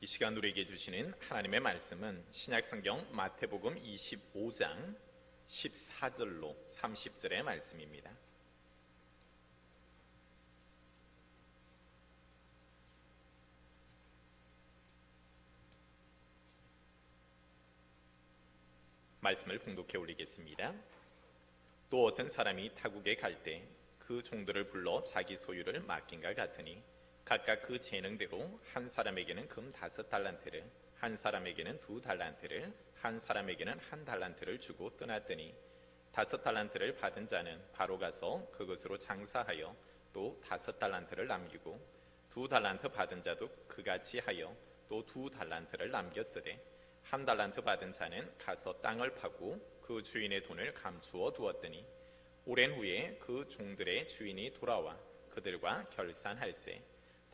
이 시간 우리에게 주시는 하나님의 말씀은 신약성경 마태복음 25장 14절로 30절의 말씀입니다. 말씀을 봉독해 올리겠습니다. 또 어떤 사람이 타국에 갈 때 그 종들을 불러 자기 소유를 맡긴가 같으니 각각 그 재능대로 한 사람에게는 금 5달란트를, 한 사람에게는 2달란트를, 한 사람에게는 1달란트를 주고 떠났더니 5달란트를 받은 자는 바로 가서 그것으로 장사하여 또 5달란트를 남기고 2달란트 받은 자도 그같이 하여 또 2달란트를 남겼으되 1달란트 받은 자는 가서 땅을 파고 그 주인의 돈을 감추어 두었더니 오랜 후에 그 종들의 주인이 돌아와 그들과 결산할세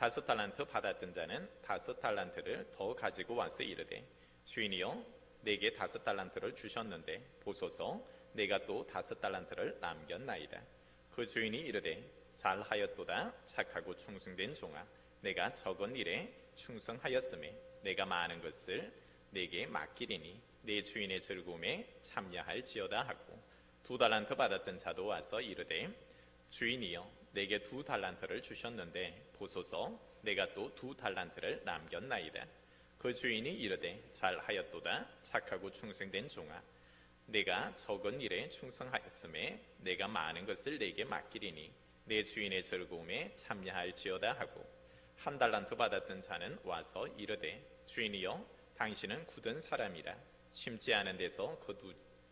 5달란트 받았던 자는 5달란트를 더 가지고 와서 이르되 주인이여 내게 5달란트를 주셨는데 보소서 내가 또 5달란트를 남겼나이다. 그 주인이 이르되 잘하였도다 착하고 충성된 종아 내가 적은 일에 충성하였음에 내가 많은 것을 내게 맡기리니 내 주인의 즐거움에 참여할지어다 하고 2달란트 받았던 자도 와서 이르되 주인이여 내게 2달란트를 주셨는데 보소서 내가 또 2달란트를 남겼나이다. 그 주인이 이르되 잘하였도다 착하고 충성된 종아 내가 적은 일에 충성하였음에 내가 많은 것을 내게 맡기리니 내 주인의 즐거움에 참여할지어다 하고 1달란트 받았던 자는 와서 이르되 주인이여 당신은 굳은 사람이라 심지 않은 데서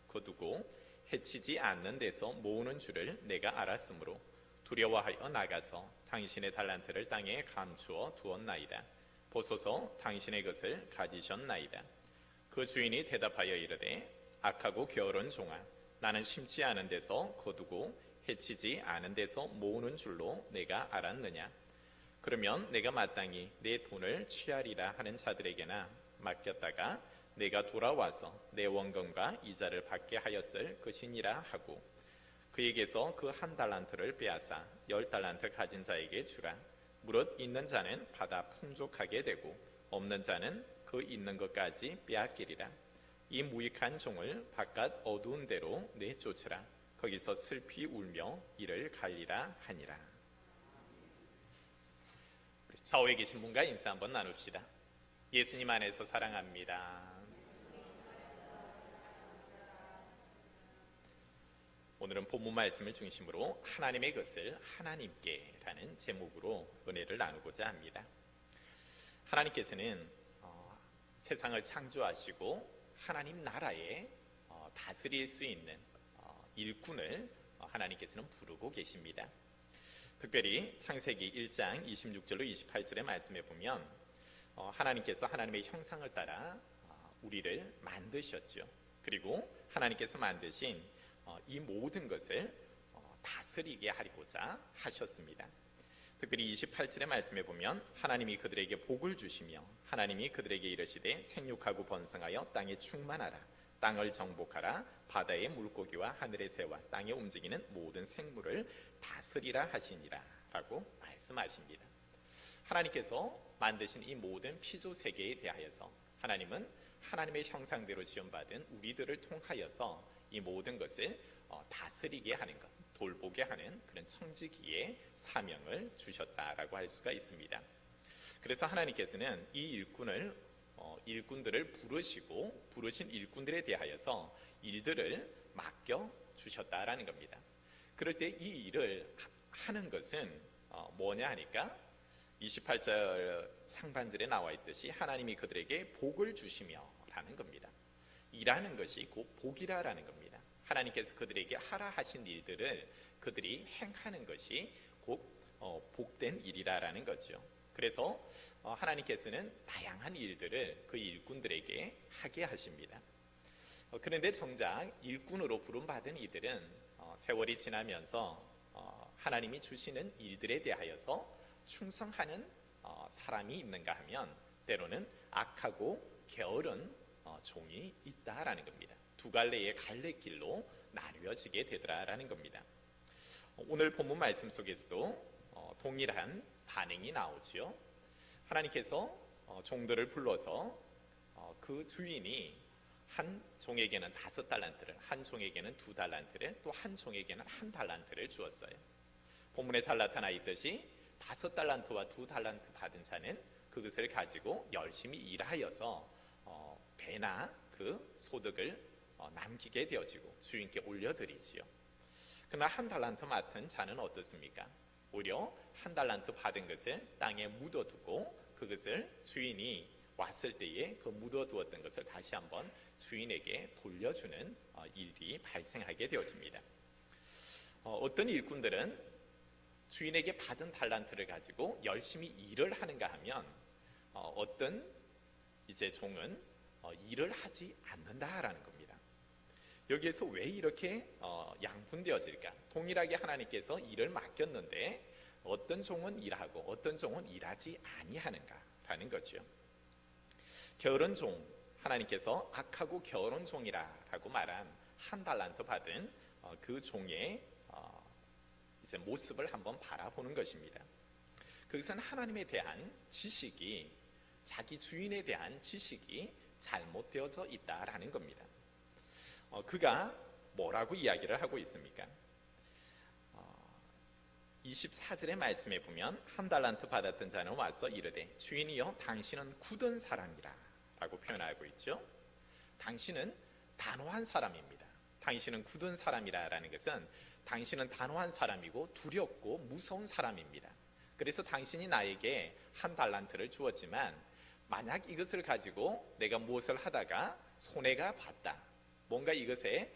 거두고 해치지 않는 데서 모으는 줄을 내가 알았으므로 두려워하여 나가서 당신의 달란트를 땅에 감추어 두었나이다. 보소서 당신의 것을 가지셨나이다. 그 주인이 대답하여 이르되 악하고 게으른 종아 나는 심지 않은 데서 거두고 해치지 않은 데서 모으는 줄로 내가 알았느냐. 그러면 내가 마땅히 내 돈을 취하리라 하는 자들에게나 맡겼다가 내가 돌아와서 내 원금과 이자를 받게 하였을 것이니라 하고 그에게서 그 1달란트를 빼앗아 10달란트 가진 자에게 주라. 무릇 있는 자는 받아 풍족하게 되고 없는 자는 그 있는 것까지 빼앗기리라. 이 무익한 종을 바깥 어두운 데로 내쫓으라. 거기서 슬피 울며 이를 갈리라 하니라. 좌우에 계신 분과 인사 한번 나눕시다. 예수님 안에서 사랑합니다. 오늘은 본문 말씀을 중심으로 하나님의 것을 하나님께 라는 제목으로 은혜를 나누고자 합니다. 하나님께서는 세상을 창조하시고 하나님 나라에 다스릴 수 있는 일꾼을 하나님께서는 부르고 계십니다. 특별히 창세기 1장 26절로 28절의 말씀에 보면 하나님께서 하나님의 형상을 따라 우리를 만드셨죠. 그리고 하나님께서 만드신 이 모든 것을 다스리게 하고자 하셨습니다. 특별히 28절의 말씀에 보면 하나님이 그들에게 복을 주시며 하나님이 그들에게 이르시되 생육하고 번성하여 땅에 충만하라. 땅을 정복하라. 바다의 물고기와 하늘의 새와 땅에 움직이는 모든 생물을 다스리라 하시니라 라고 말씀하십니다. 하나님께서 만드신 이 모든 피조 세계에 대하여서 하나님은 하나님의 형상대로 지음받은 우리들을 통하여서 이 모든 것을 다스리게 하는 것, 돌보게 하는 그런 청지기의 사명을 주셨다라고 할 수가 있습니다. 그래서 하나님께서는 이 일꾼들을 부르시고 부르신 일꾼들에 대하여서 일들을 맡겨 주셨다라는 겁니다. 그럴 때 이 일을 하는 것은 뭐냐 하니까 28절 상반절에 나와 있듯이 하나님이 그들에게 복을 주시며 라는 겁니다. 일하는 것이 곧 복이라는 겁니다. 하나님께서 그들에게 하라 하신 일들을 그들이 행하는 것이 곧 복된 일이라는 거죠. 그래서 하나님께서는 다양한 일들을 그 일꾼들에게 하게 하십니다. 그런데 정작 일꾼으로 부름받은 이들은 세월이 지나면서 하나님이 주시는 일들에 대하여서 충성하는 사람이 있는가 하면 때로는 악하고 게으른 종이 있다라는 겁니다. 두 갈래의 갈래길로 나뉘어지게 되더라라는 겁니다. 오늘 본문 말씀 속에서도 동일한 반응이 나오지요. 하나님께서 종들을 불러서 그 주인이 한 종에게는 5달란트를, 한 종에게는 2달란트를, 또 한 종에게는 1달란트를 주었어요. 본문에 잘 나타나 있듯이 5달란트와 2달란트 받은 자는 그것을 가지고 열심히 일하여서 배나 그 소득을 남기게 되어지고 주인께 올려드리지요. 그러나 1달란트 맡은 자는 어떻습니까? 오히려 1달란트 받은 것을 땅에 묻어두고 그것을 주인이 왔을 때에 그 묻어두었던 것을 다시 한번 주인에게 돌려주는 일이 발생하게 되어집니다. 어떤 일꾼들은 주인에게 받은 달란트를 가지고 열심히 일을 하는가 하면 어떤 이제 종은 일을 하지 않는다라는 겁니다. 여기에서 왜 이렇게 양분되어질까? 동일하게 하나님께서 일을 맡겼는데 어떤 종은 일하고 어떤 종은 일하지 아니하는가라는 거죠. 게으른 종, 하나님께서 악하고 게으른 종이라고 말한 1달란트 받은 그 종의 이제 모습을 한번 바라보는 것입니다. 그것은 하나님에 대한 지식이, 자기 주인에 대한 지식이 잘못되어져 있다라는 겁니다. 그가 뭐라고 이야기를 하고 있습니까? 24절의 말씀에 보면 1달란트 받았던 자는 와서 이르되 주인이여 당신은 굳은 사람이라 라고 표현하고 있죠. 당신은 단호한 사람입니다. 당신은 굳은 사람이라는 것은 당신은 단호한 사람이고 두렵고 무서운 사람입니다. 그래서 당신이 나에게 1달란트를 주었지만 만약 이것을 가지고 내가 무엇을 하다가 손해가 봤다, 뭔가 이것에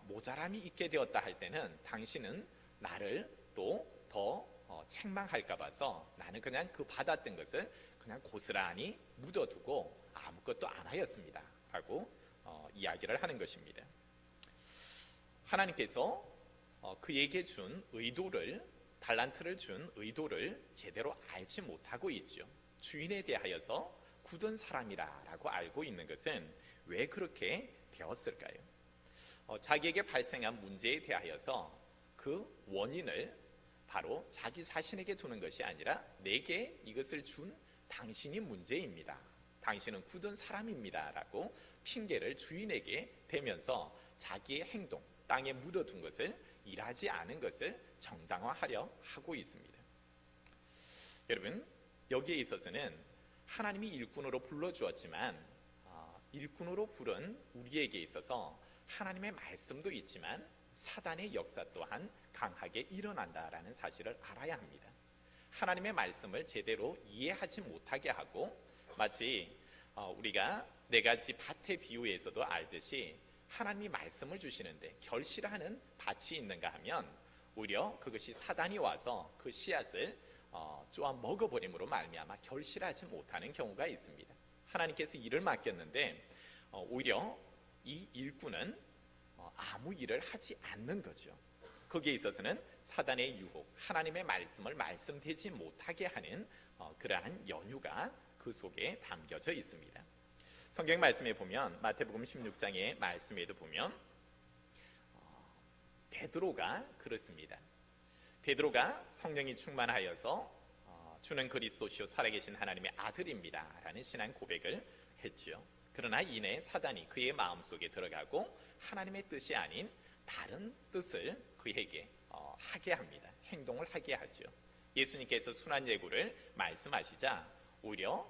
모자람이 있게 되었다 할 때는 당신은 나를 또 더 책망할까 봐서 나는 그냥 그 받았던 것을 그냥 고스란히 묻어두고 아무것도 안 하였습니다 라고 이야기를 하는 것입니다. 하나님께서 그에게 준 의도를, 달란트를 준 의도를 제대로 알지 못하고 있죠. 주인에 대하여서 굳은 사람이라고 알고 있는 것은 왜 그렇게 되었을까요? 자기에게 발생한 문제에 대하여서 그 원인을 바로 자기 자신에게 두는 것이 아니라 내게 이것을 준 당신이 문제입니다, 당신은 굳은 사람입니다 라고 핑계를 주인에게 대면서 자기의 행동, 땅에 묻어둔 것을, 일하지 않은 것을 정당화하려 하고 있습니다. 여러분, 여기에 있어서는 하나님이 일꾼으로 불러주었지만 일꾼으로 부른 우리에게 있어서 하나님의 말씀도 있지만 사단의 역사 또한 강하게 일어난다라는 사실을 알아야 합니다. 하나님의 말씀을 제대로 이해하지 못하게 하고, 마치 우리가 4가지 밭의 비유에서도 알듯이 하나님이 말씀을 주시는데 결실하는 밭이 있는가 하면 오히려 그것이 사단이 와서 그 씨앗을 쪼아 먹어버림으로 말미암아 결실하지 못하는 경우가 있습니다. 하나님께서 일을 맡겼는데 오히려 이 일꾼은 아무 일을 하지 않는 거죠. 거기에 있어서는 사단의 유혹, 하나님의 말씀을 말씀되지 못하게 하는 그러한 연유가 그 속에 담겨져 있습니다. 성경 말씀에 보면 마태복음 16장의 말씀에도 보면 베드로가 그렇습니다. 베드로가 성령이 충만하여서 주는 그리스도시요 살아계신 하나님의 아들입니다 라는 신앙 고백을 했죠. 그러나 이내 사단이 그의 마음속에 들어가고 하나님의 뜻이 아닌 다른 뜻을 그에게 하게 합니다. 행동을 하게 하죠. 예수님께서 순환 예구를 말씀하시자 오히려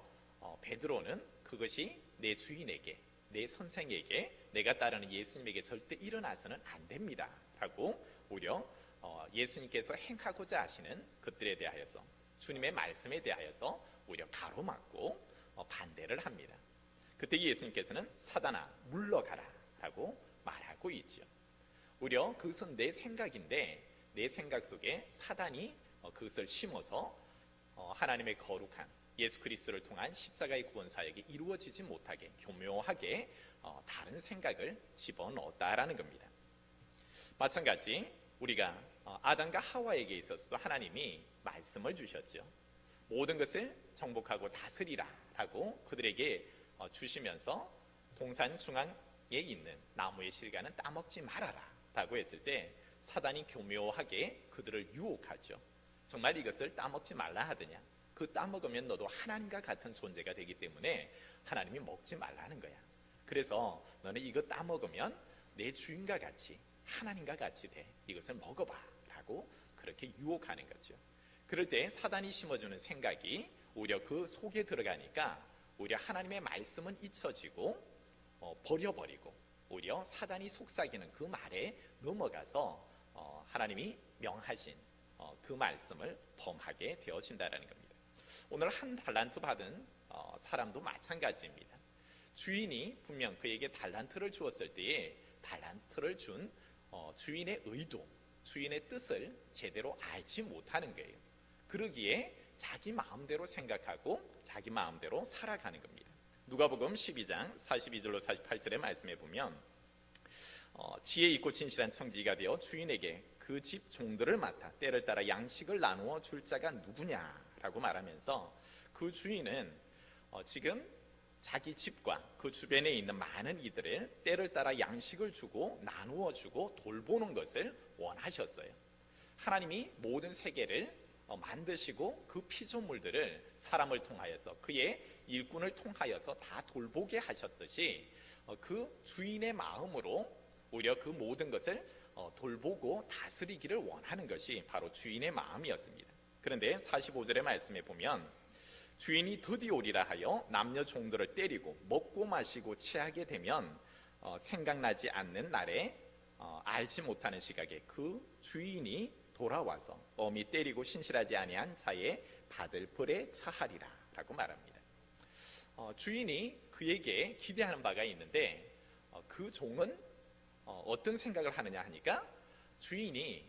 베드로는 그것이 내 주인에게, 내 선생에게, 내가 따르는 예수님에게 절대 일어나서는 안 됩니다 라고 오히려 예수님께서 행하고자 하시는 것들에 대하여서, 주님의 말씀에 대하여서 오히려 가로막고 반대를 합니다. 그때 예수님께서는 사단아 물러가라 라고 말하고 있죠. 오히려 그것은 내 생각인데 내 생각 속에 사단이 그것을 심어서 하나님의 거룩한 예수 그리스도를 통한 십자가의 구원 사역이 이루어지지 못하게 교묘하게 다른 생각을 집어넣었다라는 겁니다. 마찬가지 우리가 아담과 하와에게 있어서도 하나님이 말씀을 주셨죠. 모든 것을 정복하고 다스리라 라고 그들에게 주시면서 동산 중앙에 있는 나무의 실과는 따먹지 말아라 라고 했을 때 사단이 교묘하게 그들을 유혹하죠. 정말 이것을 따먹지 말라 하더냐, 그 따먹으면 너도 하나님과 같은 존재가 되기 때문에 하나님이 먹지 말라는 거야. 그래서 너는 이거 따먹으면 내 주인과 같이 하나님과 같이 돼. 이것을 먹어봐 라고 그렇게 유혹하는 거죠. 그럴 때 사단이 심어주는 생각이 오히려 그 속에 들어가니까 오히려 하나님의 말씀은 잊혀지고 버려버리고 오히려 사단이 속삭이는 그 말에 넘어가서 하나님이 명하신 그 말씀을 범하게 되어진다는 겁니다. 오늘 한 달란트 받은 사람도 마찬가지입니다. 주인이 분명 그에게 달란트를 주었을 때에 달란트를 준 주인의 의도, 주인의 뜻을 제대로 알지 못하는 거예요. 그러기에 자기 마음대로 생각하고 자기 마음대로 살아가는 겁니다. 누가복음 12장 42절로 48절의 말씀에 보면 지혜 있고 진실한 청지기가 되어 주인에게 그 집 종들을 맡아 때를 따라 양식을 나누어 줄 자가 누구냐라고 말하면서 그 주인은 지금 자기 집과 그 주변에 있는 많은 이들을 때를 따라 양식을 주고 나누어 주고 돌보는 것을 원하셨어요. 하나님이 모든 세계를 만드시고 그 피조물들을 사람을 통하여서 그의 일꾼을 통하여서 다 돌보게 하셨듯이 그 주인의 마음으로 오히려 그 모든 것을 돌보고 다스리기를 원하는 것이 바로 주인의 마음이었습니다. 그런데 45절의 말씀에 보면 주인이 드디어 오리라 하여 남녀 종들을 때리고 먹고 마시고 취하게 되면 생각나지 않는 날에 알지 못하는 시각에 그 주인이 돌아와서 엄히 때리고 신실하지 아니한 자의 받을 벌에 처하리라 라고 말합니다. 주인이 그에게 기대하는 바가 있는데 그 종은 어떤 생각을 하느냐 하니까 주인이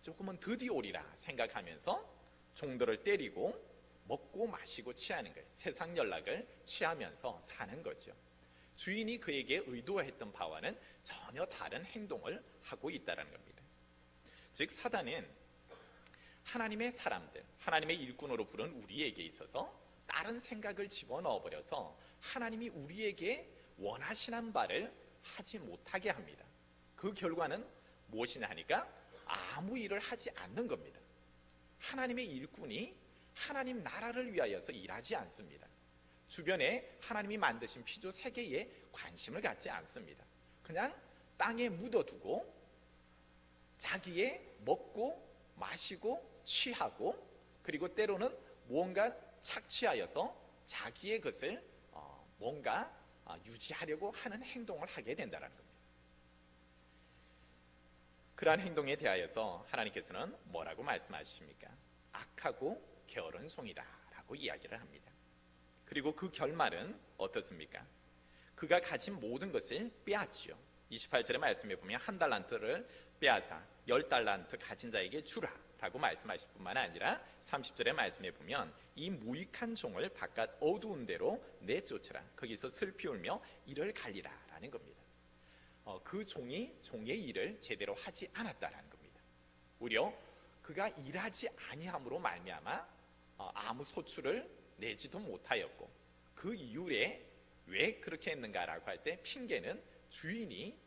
조금은 드디어 오리라 생각하면서 종들을 때리고 먹고 마시고 취하는 거예요. 세상 연락을 취하면서 사는 거죠. 주인이 그에게 의도했던 바와는 전혀 다른 행동을 하고 있다는 겁니다. 즉 사단은 하나님의 사람들, 하나님의 일꾼으로 부른 우리에게 있어서 다른 생각을 집어넣어 버려서 하나님이 우리에게 원하시는 바를 하지 못하게 합니다. 그 결과는 무엇이냐 하니까 아무 일을 하지 않는 겁니다. 하나님의 일꾼이 하나님 나라를 위하여서 일하지 않습니다. 주변에 하나님이 만드신 피조 세계에 관심을 갖지 않습니다. 그냥 땅에 묻어두고 자기의 먹고 마시고 취하고 그리고 때로는 무언가 착취하여서 자기의 것을 뭔가 유지하려고 하는 행동을 하게 된다는 겁니다. 그러한 행동에 대하여서 하나님께서는 뭐라고 말씀하십니까? 악하고 게으른 종이다 라고 이야기를 합니다. 그리고 그 결말은 어떻습니까? 그가 가진 모든 것을 빼앗지요. 28절의 말씀에 보면 한 달란트를 빼앗아 10달란트 가진 자에게 주라 라고 말씀하실 뿐만 아니라 30절의 말씀에 보면 이 무익한 종을 바깥 어두운 데로 내쫓으라. 거기서 슬피 울며 이를 갈리라 라는 겁니다. 그 종이 종의 일을 제대로 하지 않았다라는 겁니다. 오히려 그가 일하지 아니함으로 말미암아 아무 소출을 내지도 못하였고 그 이유에 왜 그렇게 했는가라고 할 때 핑계는 주인이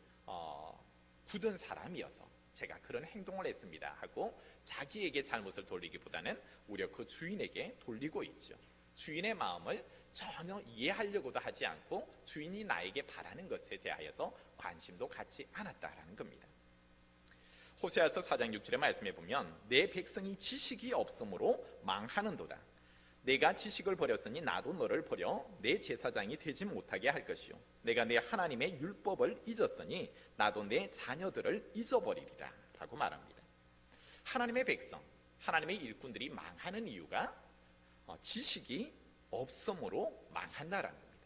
굳은 사람이어서 제가 그런 행동을 했습니다 하고 자기에게 잘못을 돌리기보다는 오히려 그 주인에게 돌리고 있죠. 주인의 마음을 전혀 이해하려고도 하지 않고 주인이 나에게 바라는 것에 대하여서 관심도 갖지 않았다라는 겁니다. 호세아서 4장 6절의 말씀에 보면 내 백성이 지식이 없으므로 망하는도다. 내가 지식을 버렸으니 나도 너를 버려 내 제사장이 되지 못하게 할 것이요 내가 내 하나님의 율법을 잊었으니 나도 내 자녀들을 잊어버리리라 라고 말합니다. 하나님의 백성, 하나님의 일꾼들이 망하는 이유가 지식이 없음으로 망한다라는 겁니다.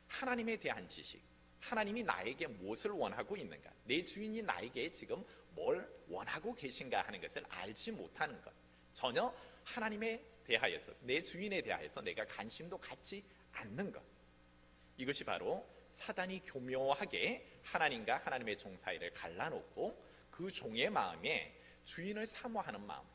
하나님에 대한 지식, 하나님이 나에게 무엇을 원하고 있는가, 내 주인이 나에게 지금 뭘 원하고 계신가 하는 것을 알지 못하는 것, 전혀 하나님에 대하여서 내 주인에 대하여서 내가 관심도 갖지 않는 것, 이것이 바로 사단이 교묘하게 하나님과 하나님의 종 사이를 갈라놓고 그 종의 마음에 주인을 사모하는 마음,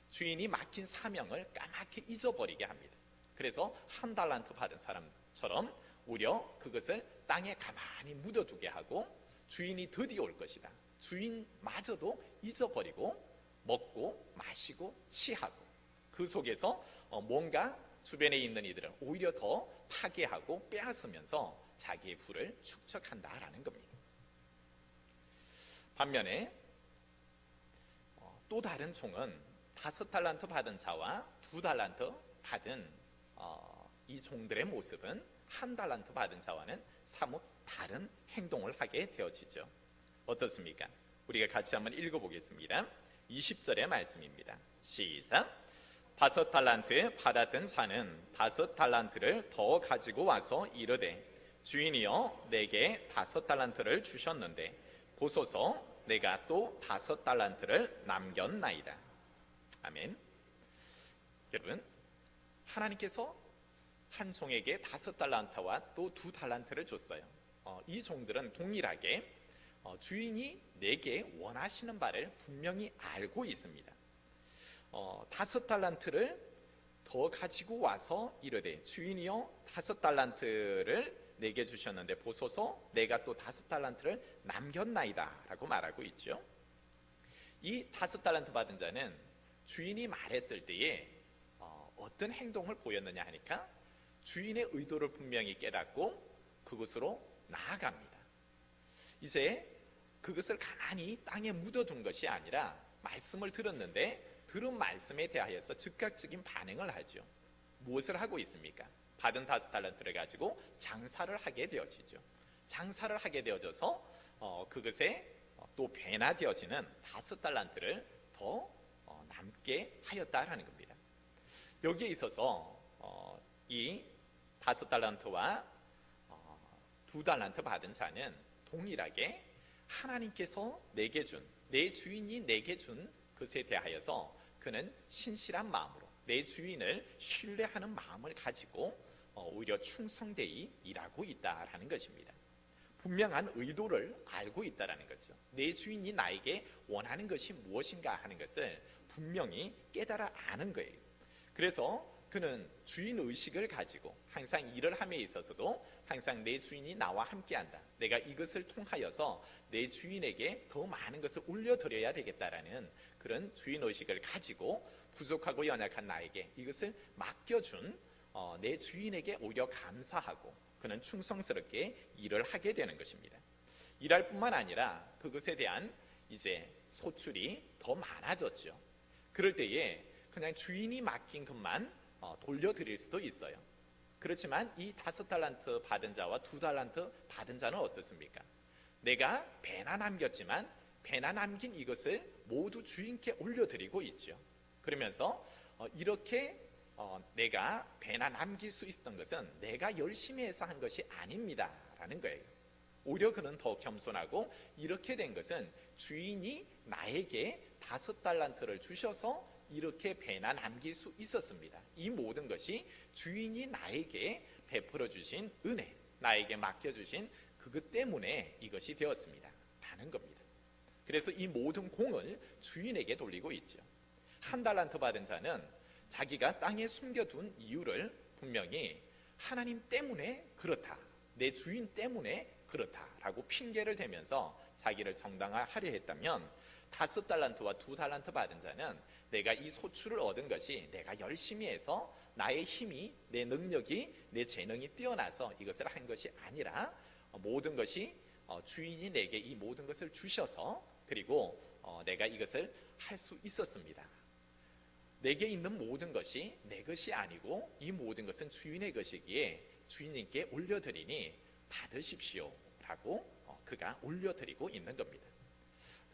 주인이 맡긴 사명을 까맣게 잊어버리게 합니다. 그래서 한 달란트 받은 사람처럼 오히려 그것을 땅에 가만히 묻어두게 하고 주인이 드디어 올 것이다, 주인마저도 잊어버리고 먹고 마시고 취하고 그 속에서 뭔가 주변에 있는 이들은 오히려 더 파괴하고 빼앗으면서 자기의 부를 축적한다라는 겁니다. 반면에 또 다른 종은 5달란트 받은 자와 2달란트 받은 이 종들의 모습은 1달란트 받은 자와는 사뭇 다른 행동을 하게 되어지죠. 어떻습니까? 우리가 같이 한번 읽어보겠습니다. 20절의 말씀입니다. 시작. 5달란트 받았던 자는 5달란트를 더 가지고 와서 이르되 주인이여 내게 5달란트를 주셨는데 보소서 내가 또 5달란트를 남겼나이다. 아멘. 여러분, 하나님께서 한 종에게 5달란트와 또 2달란트를 줬어요. 이 종들은 동일하게 주인이 내게 원하시는 바를 분명히 알고 있습니다. 5달란트를 더 가지고 와서 이르되 주인이여 5달란트를 내게 주셨는데 보소서 내가 또 5달란트를 남겼나이다 라고 말하고 있죠. 이 5달란트 받은 자는 주인이 말했을 때에 어떤 행동을 보였느냐 하니까 주인의 의도를 분명히 깨닫고 그곳으로 나아갑니다. 이제 그것을 가만히 땅에 묻어둔 것이 아니라 말씀을 들었는데 들은 말씀에 대하여서 즉각적인 반응을 하죠. 무엇을 하고 있습니까? 받은 5달란트를 가지고 장사를 하게 되어지죠. 장사를 하게 되어져서 그것에 또 배나되어지는 5달란트를 더 남게 하였다라는 겁니다. 여기에 있어서 이 5달란트와 2달란트 받은 자는 동일하게 하나님께서 내게 준, 내 주인이 내게 준 것에 대하여서 그는 신실한 마음으로 내 주인을 신뢰하는 마음을 가지고 오히려 충성되이 일하고 있다라는 것입니다. 분명한 의도를 알고 있다라는 거죠. 내 주인이 나에게 원하는 것이 무엇인가 하는 것을 분명히 깨달아 아는 거예요. 그래서 그는 주인 의식을 가지고 항상 일을 함에 있어서도 항상 내 주인이 나와 함께한다. 내가 이것을 통하여서 내 주인에게 더 많은 것을 올려드려야 되겠다라는 그런 주인 의식을 가지고 부족하고 연약한 나에게 이것을 맡겨준 내 주인에게 오히려 감사하고 그는 충성스럽게 일을 하게 되는 것입니다. 일할 뿐만 아니라 그것에 대한 이제 소출이 더 많아졌죠. 그럴 때에 그냥 주인이 맡긴 것만 돌려드릴 수도 있어요. 그렇지만 이 5달란트 받은 자와 2달란트 받은 자는 어떻습니까? 내가 배나 남겼지만 배나 남긴 이것을 모두 주인께 올려드리고 있죠. 그러면서 이렇게 내가 배나 남길 수 있었던 것은 내가 열심히 해서 한 것이 아닙니다 라는 거예요. 오히려 그는 더 겸손하고 이렇게 된 것은 주인이 나에게 5달란트를 주셔서 이렇게 배나 남길 수 있었습니다. 이 모든 것이 주인이 나에게 베풀어 주신 은혜, 나에게 맡겨주신 그것 때문에 이것이 되었습니다 라는 겁니다. 그래서 이 모든 공을 주인에게 돌리고 있죠. 1달란트 받은 자는 자기가 땅에 숨겨둔 이유를 분명히 하나님 때문에 그렇다, 내 주인 때문에 그렇다라고 핑계를 대면서 자기를 정당화하려 했다면 5달란트와 2달란트 받은 자는 내가 이 소출을 얻은 것이 내가 열심히 해서 나의 힘이, 내 능력이, 내 재능이 뛰어나서 이것을 한 것이 아니라 모든 것이 주인이 내게 이 모든 것을 주셔서 그리고 내가 이것을 할 수 있었습니다. 내게 있는 모든 것이 내 것이 아니고 이 모든 것은 주인의 것이기에 주인님께 올려드리니 받으십시오 라고 그가 올려드리고 있는 겁니다.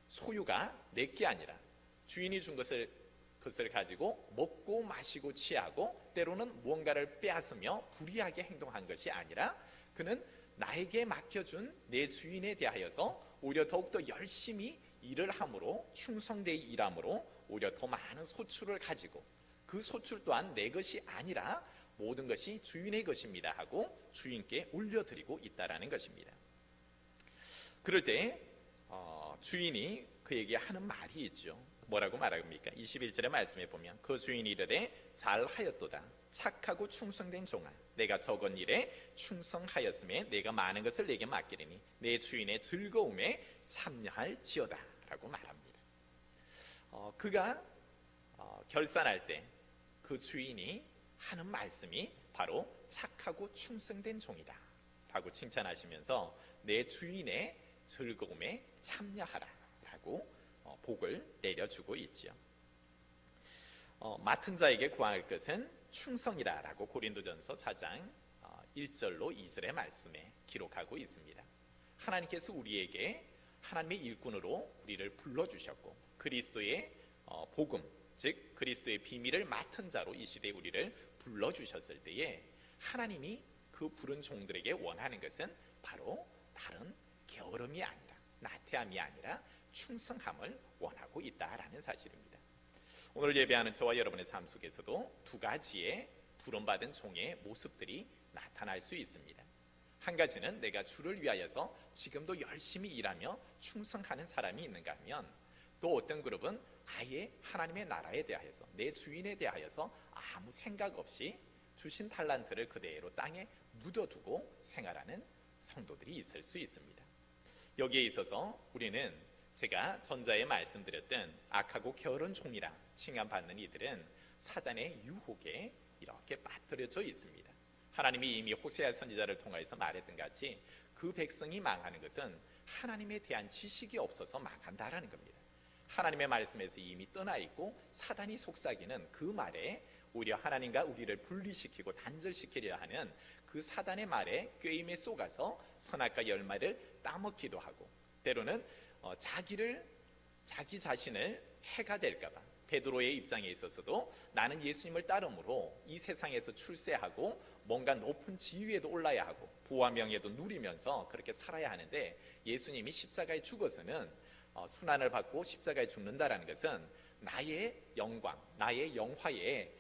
소유가 내게 아니라 주인이 준 것을 가지고 먹고 마시고 취하고 때로는 무언가를 빼앗으며 불의하게 행동한 것이 아니라 그는 나에게 맡겨준 내 주인에 대하여서 오히려 더욱더 열심히 일을 함으로 충성되이 일함으로 오히려 더 많은 소출을 가지고 그 소출 또한 내 것이 아니라 모든 것이 주인의 것입니다 하고 주인께 올려드리고 있다라는 것입니다. 그럴 때 주인이 그에게 하는 말이 있죠. 뭐라고 말합니까? 21절의 말씀에 보면 그 주인이 이르되 잘하였도다 착하고 충성된 종아 내가 적은 일에 충성하였음에 내가 많은 것을 내게 맡기리니 내 주인의 즐거움에 참여할지어다 라고 말합니다. 그가 결산할 때 그 주인이 하는 말씀이 바로 착하고 충성된 종이다 라고 칭찬하시면서 내 주인의 즐거움에 참여하라 라고 복을 내려주고 있지요. 맡은 자에게 구할 것은 충성이라 라고 고린도전서 4장 1절로 2절의 말씀에 기록하고 있습니다. 하나님께서 우리에게 하나님의 일꾼으로 우리를 불러주셨고 그리스도의 복음, 즉 그리스도의 비밀을 맡은 자로 이 시대에 우리를 불러주셨을 때에 하나님이 그 부른 종들에게 원하는 것은 바로 다른 게으름이 아니라 나태함이 아니라 충성함을 원하고 있다라는 사실입니다. 오늘 예배하는 저와 여러분의 삶 속에서도 두 가지의 부름받은 종의 모습들이 나타날 수 있습니다. 한 가지는 내가 주를 위하여서 지금도 열심히 일하며 충성하는 사람이 있는가 하면, 또 어떤 그룹은 아예 하나님의 나라에 대하여서 내 주인에 대하여서 아무 생각 없이 주신 탈란트를 그대로 땅에 묻어두고 생활하는 성도들이 있을 수 있습니다. 여기에 있어서 우리는 제가 전자에 말씀드렸던 악하고 게으른 종이라 칭함받는 이들은 사단의 유혹에 이렇게 빠뜨려져 있습니다. 하나님이 이미 호세아 선지자를 통해서 말했던 같이 그 백성이 망하는 것은 하나님에 대한 지식이 없어서 망한다라는 겁니다. 하나님의 말씀에서 이미 떠나 있고 사단이 속삭이는 그 말에 오히려 하나님과 우리를 분리시키고 단절시키려 하는 그 사단의 말에 꾀임에 속아서 선악과 열매를 따먹기도 하고, 때로는 자기 자신을 해가 될까봐 베드로의 입장에 있어서도 나는 예수님을 따름으로 이 세상에서 출세하고 뭔가 높은 지위에도 올라야 하고 부와 명예도 누리면서 그렇게 살아야 하는데, 예수님이 십자가에 죽어서는 순환을 받고 십자가에 죽는다라는 것은 나의 영광, 나의 영화에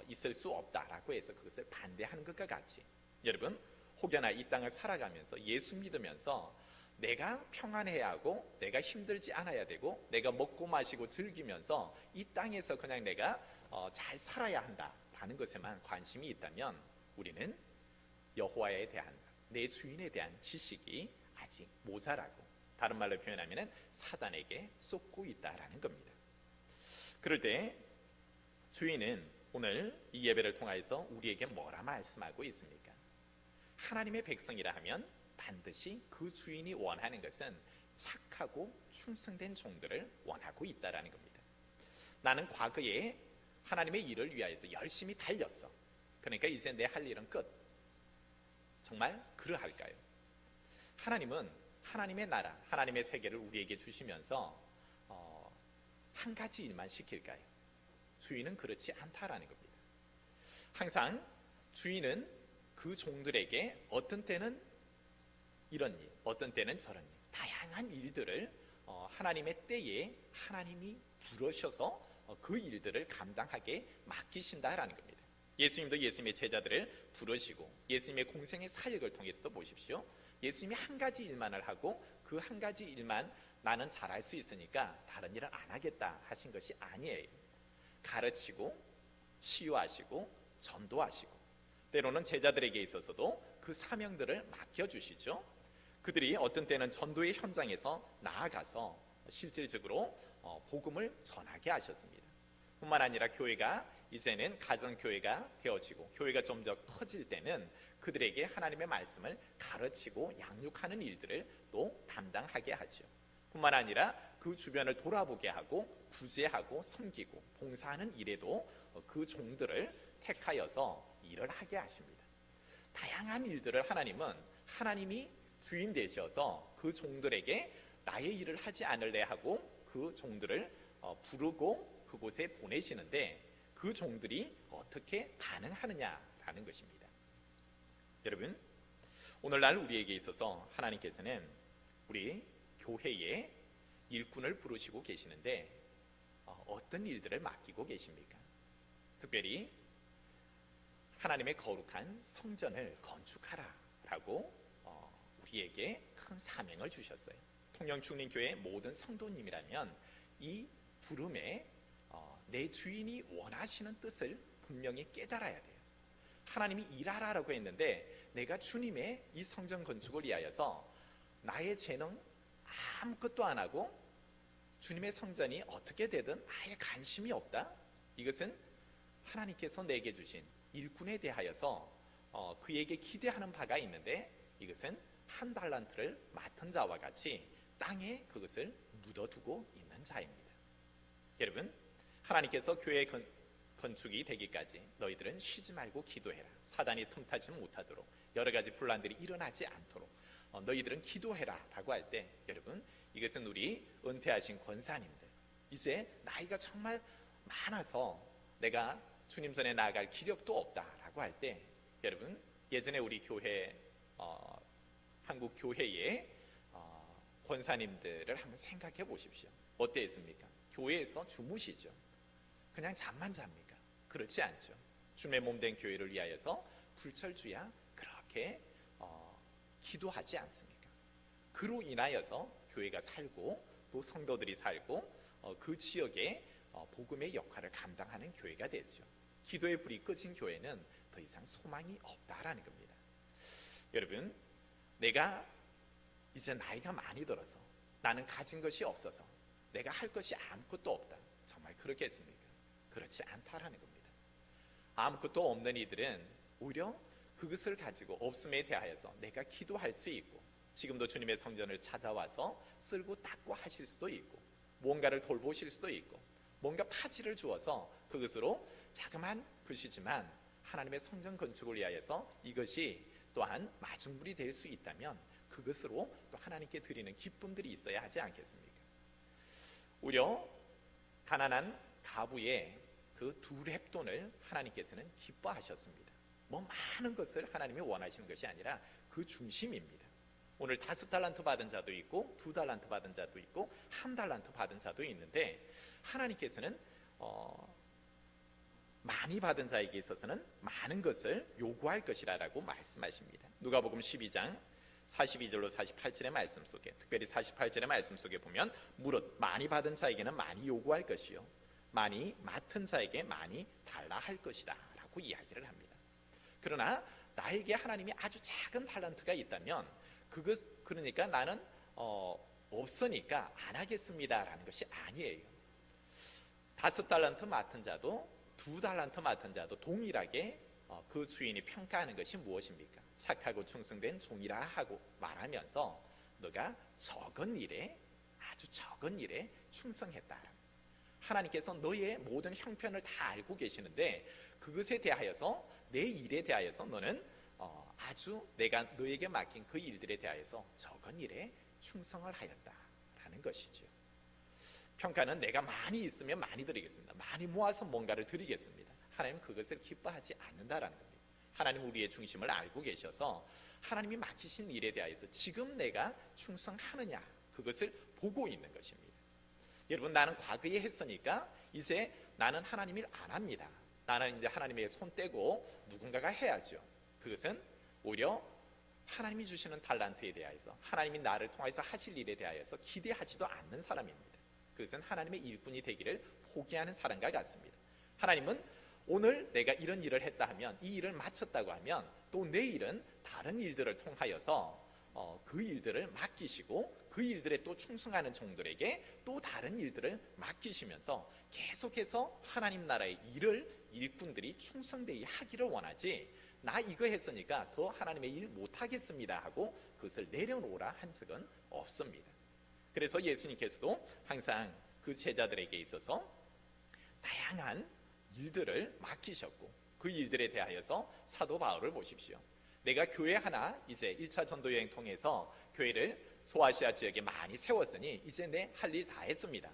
있을 수 없다라고 해서 그것을 반대하는 것과 같이, 여러분 혹여나 이 땅을 살아가면서 예수 믿으면서 내가 평안해야 하고 내가 힘들지 않아야 되고 내가 먹고 마시고 즐기면서 이 땅에서 그냥 내가 잘 살아야 한다라는 것에만 관심이 있다면 우리는 여호와에 대한, 내 주인에 대한 지식이 아직 모자라고, 다른 말로 표현하면 사단에게 쏟고 있다라는 겁니다. 그럴 때 주인은 오늘 이 예배를 통해서 우리에게 뭐라 말씀하고 있습니까? 하나님의 백성이라 하면 반드시 그 주인이 원하는 것은 착하고 충성된 종들을 원하고 있다라는 겁니다. 나는 과거에 하나님의 일을 위하여서 열심히 달렸어. 그러니까 이제 내 할 일은 끝. 정말 그러할까요? 하나님은 하나님의 나라, 하나님의 세계를 우리에게 주시면서 한 가지 일만 시킬까요? 주인은 그렇지 않다라는 겁니다. 항상 주인은 그 종들에게 어떤 때는 이런 일, 어떤 때는 저런 일, 다양한 일들을 하나님의 때에 하나님이 부르셔서 그 일들을 감당하게 맡기신다라는 겁니다. 예수님도 예수님의 제자들을 부르시고 예수님의 공생의 사역을 통해서도 보십시오. 예수님이 한 가지 일만을 하고 그 한 가지 일만 나는 잘할 수 있으니까 다른 일은 안 하겠다 하신 것이 아니에요. 가르치고 치유하시고 전도하시고, 때로는 제자들에게 있어서도 그 사명들을 맡겨주시죠. 그들이 어떤 때는 전도의 현장에서 나아가서 실질적으로 복음을 전하게 하셨습니다. 뿐만 아니라 교회가 이제는 가정교회가 되어지고 교회가 좀 더 커질 때는 그들에게 하나님의 말씀을 가르치고 양육하는 일들을 또 담당하게 하죠. 뿐만 아니라 그 주변을 돌아보게 하고 구제하고 섬기고 봉사하는 일에도 그 종들을 택하여서 일을 하게 하십니다. 다양한 일들을 하나님은 하나님이 주인 되셔서 그 종들에게 나의 일을 하지 않을래 하고 그 종들을 부르고 그곳에 보내시는데, 그 종들이 어떻게 반응하느냐라는 것입니다. 여러분, 오늘날 우리에게 있어서 하나님께서는 우리 교회에 일꾼을 부르시고 계시는데 어떤 일들을 맡기고 계십니까? 특별히 하나님의 거룩한 성전을 건축하라라고 우리에게 큰 사명을 주셨어요. 통영축림교회 모든 성도님이라면 이 부름에 내 주인이 원하시는 뜻을 분명히 깨달아야 돼요. 하나님이 일하라라고 했는데 내가 주님의 이 성전 건축을 위하여서 나의 재능 아무것도 안 하고 주님의 성전이 어떻게 되든 아예 관심이 없다? 이것은 하나님께서 내게 주신 일꾼에 대하여서 그에게 기대하는 바가 있는데 이것은 한 달란트를 맡은 자와 같이 땅에 그것을 묻어두고 있는 자입니다. 여러분, 하나님께서 교회 건축이 되기까지 너희들은 쉬지 말고 기도해라. 사단이 틈타지 못하도록 여러 가지 분란들이 일어나지 않도록 너희들은 기도해라 라고 할 때 여러분, 이것은 우리 은퇴하신 권사님들, 이제 나이가 정말 많아서 내가 주님 전에 나아갈 기력도 없다라고 할 때 여러분, 예전에 우리 교회 한국 교회의 권사님들을 한번 생각해 보십시오. 어땠습니까? 교회에서 주무시죠. 그냥 잠만 잡니까? 그렇지 않죠. 주님의 몸된 교회를 위하여서 불철주야 그렇게 기도하지 않습니까? 그로 인하여서 교회가 살고 또 성도들이 살고 그 지역에 복음의 역할을 감당하는 교회가 되죠. 기도의 불이 꺼진 교회는 더 이상 소망이 없다라는 겁니다. 여러분, 내가 이제 나이가 많이 들어서 나는 가진 것이 없어서 내가 할 것이 아무것도 없다, 정말 그렇겠습니까? 그렇지 않다라는 겁니다. 아무것도 없는 이들은 오히려 그것을 가지고 없음에 대하여서 내가 기도할 수 있고 지금도 주님의 성전을 찾아와서 쓸고 닦고 하실 수도 있고 뭔가를 돌보실 수도 있고 뭔가 파지를 주어서 그것으로 자그마한 것이지만 하나님의 성전 건축을 위하여서 이것이 또한 마중물이 될 수 있다면 그것으로 또 하나님께 드리는 기쁨들이 있어야 하지 않겠습니까? 오히려 가난한 가부의 그 두렙돈을 하나님께서는 기뻐하셨습니다. 뭐 많은 것을 하나님이 원하시는 것이 아니라 그 중심입니다. 오늘 5달란트 받은 자도 있고 2달란트 받은 자도 있고 1달란트 받은 자도 있는데 하나님께서는 많이 받은 자에게 있어서는 많은 것을 요구할 것이라고 말씀하십니다. 누가복음 12장 42절로 48절의 말씀 속에, 특별히 48절의 말씀 속에 보면 무릇 많이 받은 자에게는 많이 요구할 것이요 많이 맡은 자에게 많이 달라 할 것이다 라고 이야기를 합니다. 그러나 나에게 하나님이 아주 작은 달란트가 있다면 그러니까 나는 없으니까 안 하겠습니다 라는 것이 아니에요. 5달란트 맡은 자도 2달란트 맡은 자도 동일하게 그 주인이 평가하는 것이 무엇입니까? 착하고 충성된 종이라 하고 말하면서 너가 적은 일에, 아주 적은 일에 충성했다. 하나님께서 너의 모든 형편을 다 알고 계시는데 그것에 대하여서, 내 일에 대하여서 너는 아주 내가 너에게 맡긴 그 일들에 대하여서 적은 일에 충성을 하였다라는 것이죠. 평가는 내가 많이 있으면 많이 드리겠습니다. 많이 모아서 뭔가를 드리겠습니다. 하나님은 그것을 기뻐하지 않는다라는 겁니다. 하나님 우리의 중심을 알고 계셔서 하나님이 맡기신 일에 대하여서 지금 내가 충성하느냐 그것을 보고 있는 것입니다. 여러분, 나는 과거에 했으니까 이제 나는 하나님 일 안 합니다. 나는 이제 하나님의 손 떼고 누군가가 해야죠. 그것은 오히려 하나님이 주시는 달란트에 대하여서 하나님이 나를 통해서 하실 일에 대하여서 기대하지도 않는 사람입니다. 그것은 하나님의 일꾼이 되기를 포기하는 사람과 같습니다. 하나님은 오늘 내가 이런 일을 했다 하면 이 일을 마쳤다고 하면 또 내일은 다른 일들을 통하여서 그 일들을 맡기시고 그 일들에 또 충성하는 종들에게 또 다른 일들을 맡기시면서 계속해서 하나님 나라의 일을 일꾼들이 충성되이 하기를 원하지, 나 이거 했으니까 더 하나님의 일 못하겠습니다 하고 그것을 내려놓으라 한 적은 없습니다. 그래서 예수님께서도 항상 그 제자들에게 있어서 다양한 일들을 맡기셨고 그 일들에 대하여서 사도 바울을 보십시오. 내가 교회 하나 이제 1차 전도여행 통해서 교회를 소아시아 지역에 많이 세웠으니 이제 내 할 일 다 했습니다.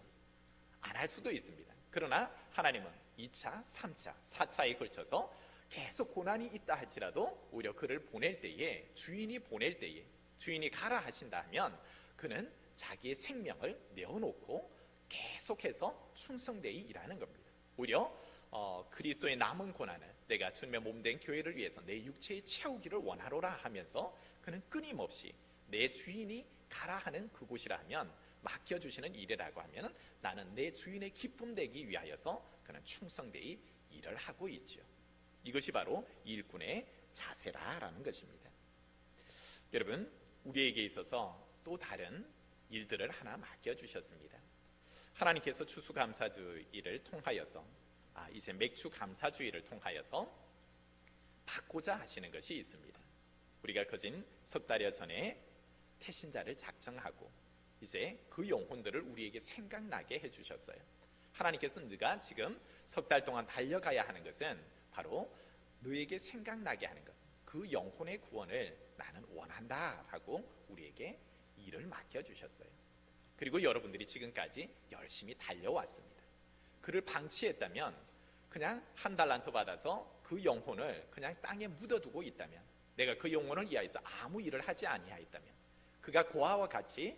안 할 수도 있습니다. 그러나 하나님은 2차, 3차, 4차에 걸쳐서 계속 고난이 있다 할지라도 오히려 그를 보낼 때에, 주인이 보낼 때에, 주인이 가라 하신다 하면 그는 자기의 생명을 내어놓고 계속해서 충성되이 일하는 겁니다. 오히려 그리스도의 남은 고난을 내가 주님의 몸된 교회를 위해서 내 육체에 채우기를 원하노라 하면서 그는 끊임없이 내 주인이 가라 하는 그곳이라 하면, 맡겨주시는 일이라고 하면 나는 내 주인의 기쁨 되기 위하여서 그는 충성되이 일을 하고 있죠. 이것이 바로 일꾼의 자세라라는 것입니다. 여러분, 우리에게 있어서 또 다른 일들을 하나 맡겨주셨습니다. 하나님께서 추수감사주일을 통하여서 이제 맥주 감사주의를 통하여서 받고자 하시는 것이 있습니다. 우리가 거진 석 달여 전에 태신자를 작정하고 이제 그 영혼들을 우리에게 생각나게 해주셨어요. 하나님께서 네가 지금 석 달 동안 달려가야 하는 것은 바로 너에게 생각나게 하는 것, 그 영혼의 구원을 나는 원한다라고 우리에게 일을 맡겨주셨어요. 그리고 여러분들이 지금까지 열심히 달려왔습니다. 그를 방치했다면, 그냥 한 달란트 받아서 그 영혼을 그냥 땅에 묻어두고 있다면, 내가 그 영혼을 위하여서 아무 일을 하지 아니하였다면, 그가 고아와 같이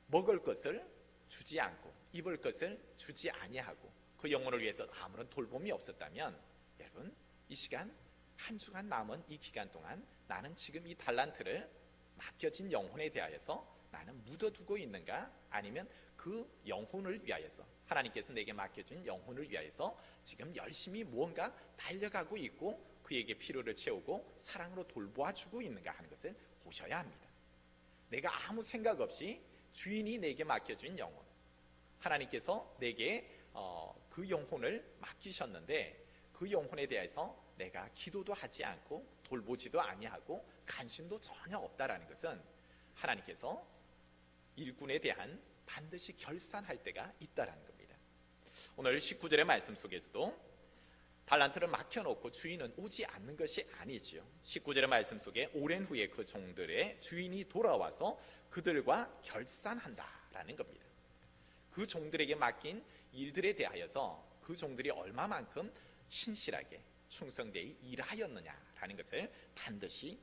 먹을 것을 주지 않고 입을 것을 주지 아니하고 그 영혼을 위해서 아무런 돌봄이 없었다면, 여러분 이 시간 한 주간 남은 이 기간 동안 나는 지금 이 달란트를 맡겨진 영혼에 대하여서 나는 묻어두고 있는가, 아니면 그 영혼을 위하여서, 하나님께서 내게 맡겨준 영혼을 위하여서 지금 열심히 무언가 달려가고 있고 그에게 필요를 채우고 사랑으로 돌보아주고 있는가 하는 것을 보셔야 합니다. 내가 아무 생각 없이 주인이 내게 맡겨준 영혼, 하나님께서 내게 그 영혼을 맡기셨는데 그 영혼에 대해서 내가 기도도 하지 않고 돌보지도 아니하고 관심도 전혀 없다라는 것은 하나님께서 일꾼에 대한 반드시 결산할 때가 있다라는 겁니다. 오늘 19절의 말씀 속에서도 달란트를 막혀놓고 주인은 오지 않는 것이 아니지요. 19절의 말씀 속에 오랜 후에 그 종들의 주인이 돌아와서 그들과 결산한다라는 겁니다. 그 종들에게 맡긴 일들에 대하여서 그 종들이 얼마만큼 신실하게 충성되어 일하였느냐라는 것을 반드시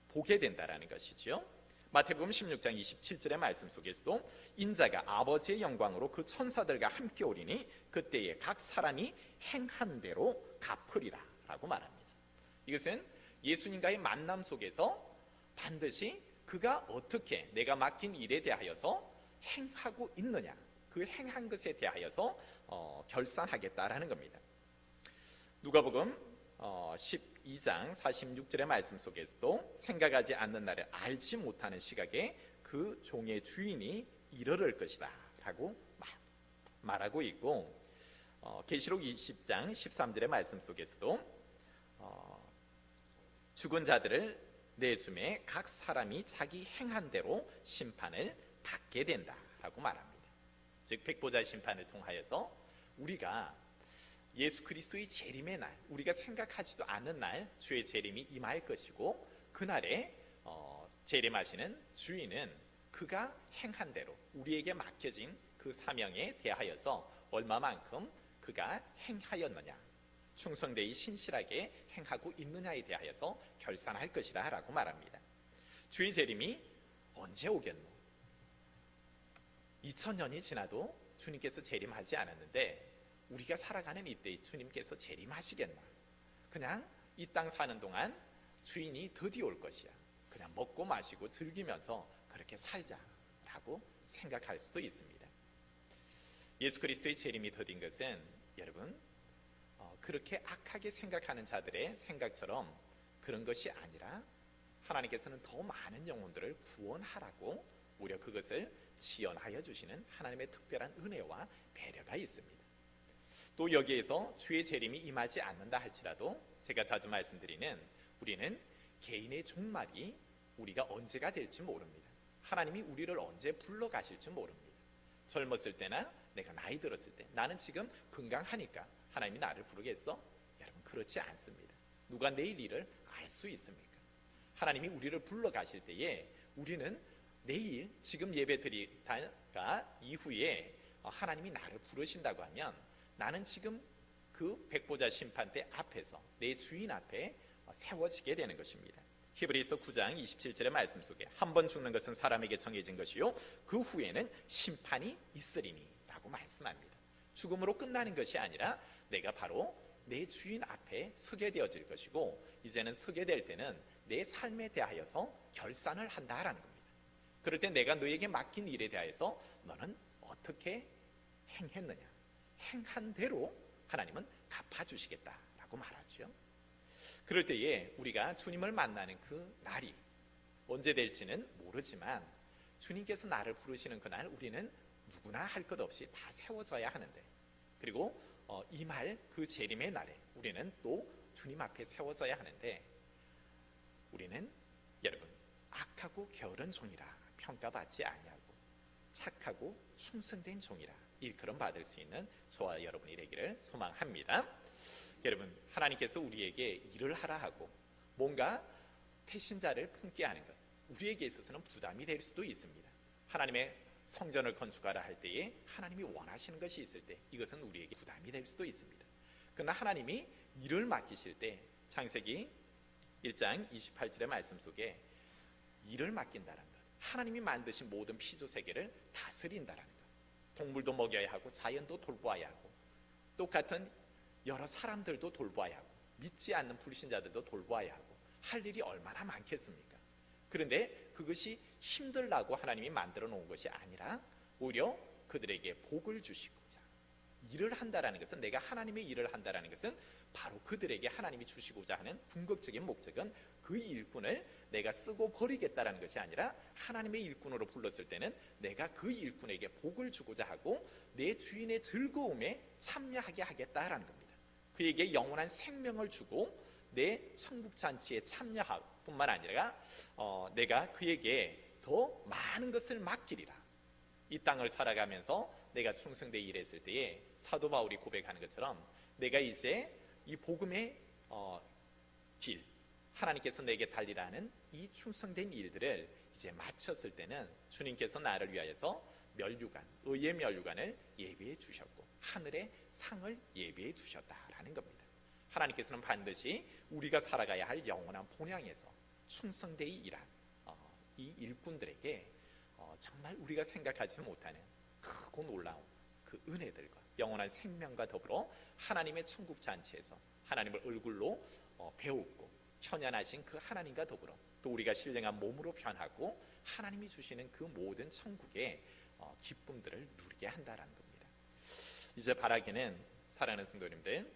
보게 된다라는 것이지요. 마태복음 16장 27절의 말씀 속에서도 인자가 아버지의 영광으로 그 천사들과 함께 오리니 그때에 각 사람이 행한 대로 갚으리라 라고 말합니다. 이것은 예수님과의 만남 속에서 반드시 그가 어떻게 내가 맡긴 일에 대하여서 행하고 있느냐, 그 행한 것에 대하여서 결산하겠다라는 겁니다. 누가복음 12장 46절의 말씀 속에서도 생각하지 않는 날에 알지 못하는 시각에 그 종의 주인이 이르를 것이다 라고 말하고 있고, 계시록 20장 13절의 말씀 속에서도 죽은 자들을 내줌에 각 사람이 자기 행한 대로 심판을 받게 된다라고 말합니다. 즉 백보자 심판을 통하여서 우리가 예수 그리스도의 재림의 날, 우리가 생각하지도 않는 날 주의 재림이 임할 것이고, 그날에 재림하시는 주인은 그가 행한 대로 우리에게 맡겨진 그 사명에 대하여서 얼마만큼 그가 행하였느냐, 충성되이 신실하게 행하고 있느냐에 대하여서 결산할 것이다 라고 말합니다. 주의 재림이 언제 오겠노? 2000년이 지나도 주님께서 재림하지 않았는데 우리가 살아가는 이때 주님께서 재림하시겠나? 그냥 이 땅 사는 동안 주인이 드디어 올 것이야, 그냥 먹고 마시고 즐기면서 그렇게 살자라고 생각할 수도 있습니다. 예수 그리스도의 재림이 더딘 것은 여러분 그렇게 악하게 생각하는 자들의 생각처럼 그런 것이 아니라 하나님께서는 더 많은 영혼들을 구원하라고 오히려 그것을 지연하여 주시는 하나님의 특별한 은혜와 배려가 있습니다. 또 여기에서 주의 재림이 임하지 않는다 할지라도 제가 자주 말씀드리는, 우리는 개인의 종말이 우리가 언제가 될지 모릅니다. 하나님이 우리를 언제 불러가실지 모릅니다. 젊었을 때나 내가 나이 들었을 때, 나는 지금 건강하니까 하나님이 나를 부르겠어? 여러분 그렇지 않습니다. 누가 내일 일을 알 수 있습니까? 하나님이 우리를 불러가실 때에 우리는 내일 지금 예배 드리다가 이후에 하나님이 나를 부르신다고 하면 나는 지금 그 백보자 심판대 앞에서 내 주인 앞에 세워지게 되는 것입니다. 히브리서 9장 27절의 말씀 속에 한 번 죽는 것은 사람에게 정해진 것이요 그 후에는 심판이 있으리니 라고 말씀합니다. 죽음으로 끝나는 것이 아니라 내가 바로 내 주인 앞에 서게 되어질 것이고, 이제는 서게 될 때는 내 삶에 대하여서 결산을 한다라는 겁니다. 그럴 때 내가 너에게 맡긴 일에 대하여서 너는 어떻게 행했느냐, 행한 대로 하나님은 갚아주시겠다라고 말하죠. 그럴 때에 우리가 주님을 만나는 그 날이 언제 될지는 모르지만 주님께서 나를 부르시는 그날 우리는 누구나 할 것 없이 다 세워져야 하는데, 그리고 임할 그 재림의 날에 우리는 또 주님 앞에 세워져야 하는데, 우리는 여러분 악하고 게으른 종이라 평가받지 아니하고 착하고 충성된 종이라 일컬음 받을 수 있는 저와 여러분이 되기를 소망합니다. 여러분, 하나님께서 우리에게 일을 하라 하고 뭔가 태신자를 품게 하는 것, 우리에게 있어서는 부담이 될 수도 있습니다. 하나님의 성전을 건축하라 할 때에 하나님이 원하시는 것이 있을 때 이것은 우리에게 부담이 될 수도 있습니다. 그러나 하나님이 일을 맡기실 때 창세기 1장 28절의 말씀 속에 일을 맡긴다는 것, 하나님이 만드신 모든 피조 세계를 다스린다는 것, 동물도 먹여야 하고 자연도 돌보아야 하고 똑같은 여러 사람들도 돌보아야 하고 믿지 않는 불신자들도 돌보아야 하고 할 일이 얼마나 많겠습니까? 그런데 그것이 힘들다고 하나님이 만들어 놓은 것이 아니라 오히려 그들에게 복을 주시고자 일을 한다라는 것은, 내가 하나님의 일을 한다라는 것은 바로 그들에게 하나님이 주시고자 하는 궁극적인 목적은 그 일꾼을 내가 쓰고 버리겠다라는 것이 아니라 하나님의 일꾼으로 불렀을 때는 내가 그 일꾼에게 복을 주고자 하고 내 주인의 즐거움에 참여하게 하겠다라는 겁니다. 그에게 영원한 생명을 주고 내 천국잔치에 참여할 뿐만 아니라 내가 그에게 더 많은 것을 맡기리라. 이 땅을 살아가면서 내가 충성되이 일했을 때에 사도 바울이 고백하는 것처럼 내가 이제 이 복음의 길, 하나님께서 내게 달리라는 이 충성된 일들을 이제 마쳤을 때는 주님께서 나를 위하여서 면류관, 의의 면류관을 예비해 주셨고 하늘의 상을 예비해 주셨다라는 겁니다. 하나님께서는 반드시 우리가 살아가야 할 영원한 본향에서 충성되이 일한 이 일꾼들에게 정말 우리가 생각하지 못하는 크고 놀라운 그 은혜들과 영원한 생명과 더불어 하나님의 천국 잔치에서 하나님을 얼굴로 배우고 현현하신 그 하나님과 더불어 또 우리가 신령한 몸으로 변하고 하나님이 주시는 그 모든 천국의 기쁨들을 누리게 한다라는 겁니다. 이제 바라기는, 사랑하는 성도님들,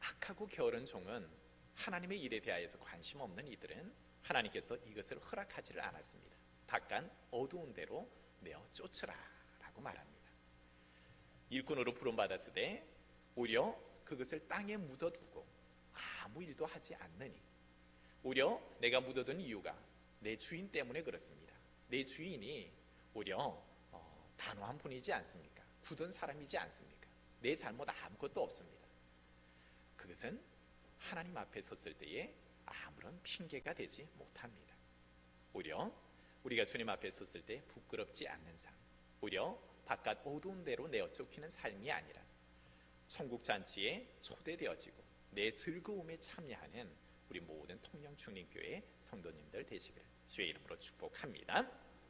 악하고 게으른 종은 하나님의 일에 대하여서 관심 없는 이들은 하나님께서 이것을 허락하지를 않았습니다. 바깥 어두운 데로 내어 쫓으라 라고 말합니다. 일꾼으로 부름받았을 때 오히려 그것을 땅에 묻어두고 아무 일도 하지 않느니, 오히려 내가 묻어둔 이유가 내 주인 때문에 그렇습니다. 내 주인이 오히려 단호한 분이지 않습니까? 굳은 사람이지 않습니까? 내 잘못 아무것도 없습니다. 그것은 하나님 앞에 섰을 때에 아무런 핑계가 되지 못합니다. 오히려 우리가 주님 앞에 섰을 때 부끄럽지 않는 삶, 오히려 바깥 어두운 데로 내어 쫓기는 삶이 아니라 천국 잔치에 초대되어지고 내 즐거움에 참여하는 우리 모든 통영 충림교회 성도님들 되시기를 주의 이름으로 축복합니다.